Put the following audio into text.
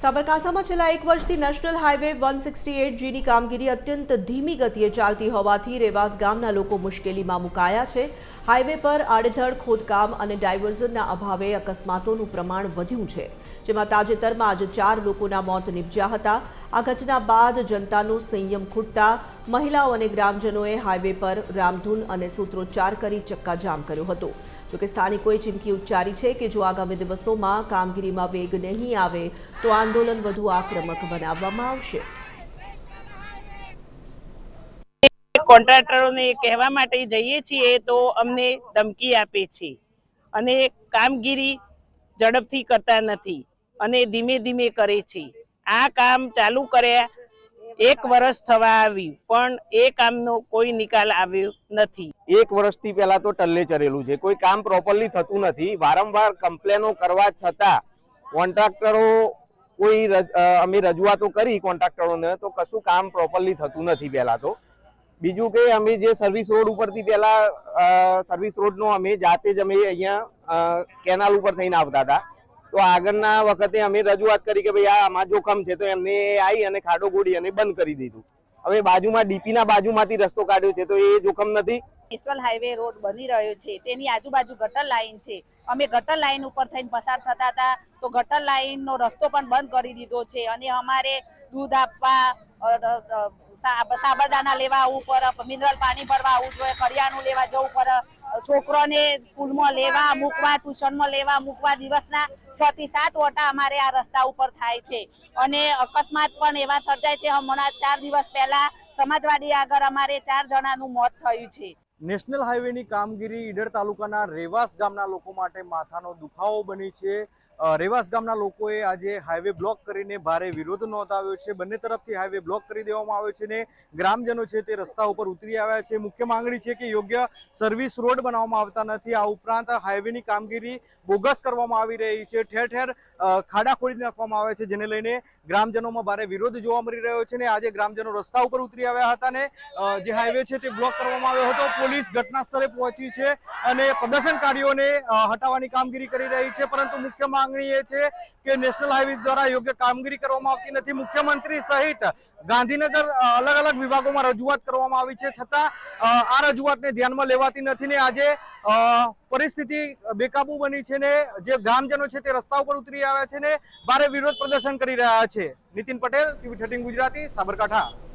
સાબરકાંઠામાં છેલ્લા એક વર્ષથી નેશનલ હાઈવે 168Gની કામગીરી અત્યંત ધીમી ગતિએ ચાલતી હોવાથી રેવાસ ગામના લોકો મુશ્કેલીમાં મુકાયા છે। હાઈવે પર આડેધડ ખોદકામ અને ડાયવર્ઝનના અભાવે અકસ્માતોનું પ્રમાણ વધ્યું છે, જેમાં તાજેતરમાં જ 4 લોકોના મોત નીપજ્યા હતા। આ ઘટના બાદ જનતાનો સંયમ ખૂટતા મહિલાઓ અને ગ્રામજનોએ હાઈવે પર રામધૂન અને સૂત્રોચ્ચાર કરી ચક્કાજામ કર્યો હતો। જોકે સ્થાનિકોએ ચીમકી ઉચ્ચારી છે કે જો આગામી દિવસોમાં કામગીરીમાં વેગ નહીં આવે તો આંદોલન વધુ આક્રમક બનાવવામાં આવશે। કોન્ટ્રાક્ટરોને કહેવા માટે જઈએ છીએ તો અમને ધમકી આપે છે અને કામગીરી ઝડપથી કરતા નથી અને ધીમે ધીમે કરે છે। આ કામ ચાલુ કર્યા 1 વર્ષ થવા આવ્યું પણ એ કામનો કોઈ નિકાલ આવ્યો નથી। 1 વર્ષથી પહેલા તો ટલ્લે ચરેલું છે, કોઈ કામ પ્રોપરલી થતું નથી। વારંવાર કમ્પ્લેનો કરવા છતાં કોન્ટ્રાક્ટરો કોઈ અમે રજૂઆતો કરી કોન્ટ્રાક્ટરોને તો કશું કામ પ્રોપરલી થતું નથી। પહેલા તો બીજું કે અમે જે સર્વિસ રોડ ઉપરથી પહેલા સર્વિસ રોડનો અમે જાતે જ અમે અહીંયા કેનાલ ઉપર થઈને આવતા હતા, તો આગળના વખતે અમે રજૂઆત કરી કે ભાઈ આ આમાં જોખમ છે, તો એમને આવી અને ખાડો ગોળી અને બંધ કરી દીધું। હવે બાજુમાં ડીપીના બાજુમાંથી રસ્તો કાઢ્યો છે, તો એ જોખમ નથી। નેશનલ હાઈવે રોડ બની રહ્યો છે, તેની આજુબાજુ ગટર લાઈન છે। અમે ગટર લાઈન ઉપર થઈને પસાર થતા હતા તો ગટર લાઈનનો રસ્તો પણ બંધ કરી દીધો છે અને અમારે દૂધ આપવા, સાબરદાના લેવા આવવું પડે, મિનરલ પાણી ભરવા આવવું જોઈએ, કરિયાણું લેવા જવું પડે, છોકરોને સ્કૂલમાં લેવા મૂકવા, ટ્યુશનમાં લેવા મૂકવા દિવસના 6 થી 7 ઓટા અમારે આ રસ્તા ઉપર થાય છે અને અકસ્માત પણ એવા સર્જાય છે। હમણાં 4 દિવસ પહેલા સમાજવાડી આગળ અમારે 4 જણાનું મોત થયું છે। નેશનલ હાઈવેની કામગીરી ઈડર તાલુકાના રેવાસ ગામના લોકો માટે માથાનો દુખાવો બની છે। રેવાસ ગામના લોકોએ આજે હાઈવે બ્લોક કરીને ભારે વિરોધ નોંધાવ્યો છે। બંને તરફથી હાઈવે બ્લોક કરી દેવામાં આવ્યો છે ને ગ્રામજનો છે તે રસ્તા ઉપર ઉતરી આવ્યા છે। મુખ્ય માંગણી છે કે યોગ્ય સર્વિસ રોડ બનાવવામાં આવતા નથી। આ ઉપરાંત હાઈવેની કામગીરી બોગસ કરવામાં આવી રહી છે, ઠેર ઠેર ખાડા ખોદી નાખવામાં આવે છે, જેને લઈને ગ્રામજનોમાં ભારે વિરોધ જોવા મળી રહ્યો છે ને આજે ગ્રામજનો રસ્તા ઉપર ઉતરી આવ્યા હતા ને જે હાઈવે છે તે બ્લોક કરવામાં આવ્યો હતો। પોલીસ ઘટના સ્થળે પહોંચી છે અને પ્રદર્શનકારીઓને હટાવવાની કામગીરી કરી રહી છે, પરંતુ મુખ્ય માંગણી એ છે કે નેશનલ હાઈવે દ્વારા યોગ્ય કામગીરી કરવામાં આવતી નથી। મુખ્યમંત્રી સહિત ગાંધીનગર અલગ અલગ વિભાગોમાં રજૂઆત કરવામાં આવી છે, છતાં આ રજૂઆતને ધ્યાનમાં લેવાતી નથી ને આજે પરિસ્થિતિ બેકાબુ બની છે ને જે ગ્રામજનો છે તે રસ્તા ઉપર ઉતરી આવ્યા છે ને ભારે વિરોધ પ્રદર્શન કરી રહ્યા છે। નીતિન પટેલ, TV 13 ગુજરાતી, સાબરકાંઠા।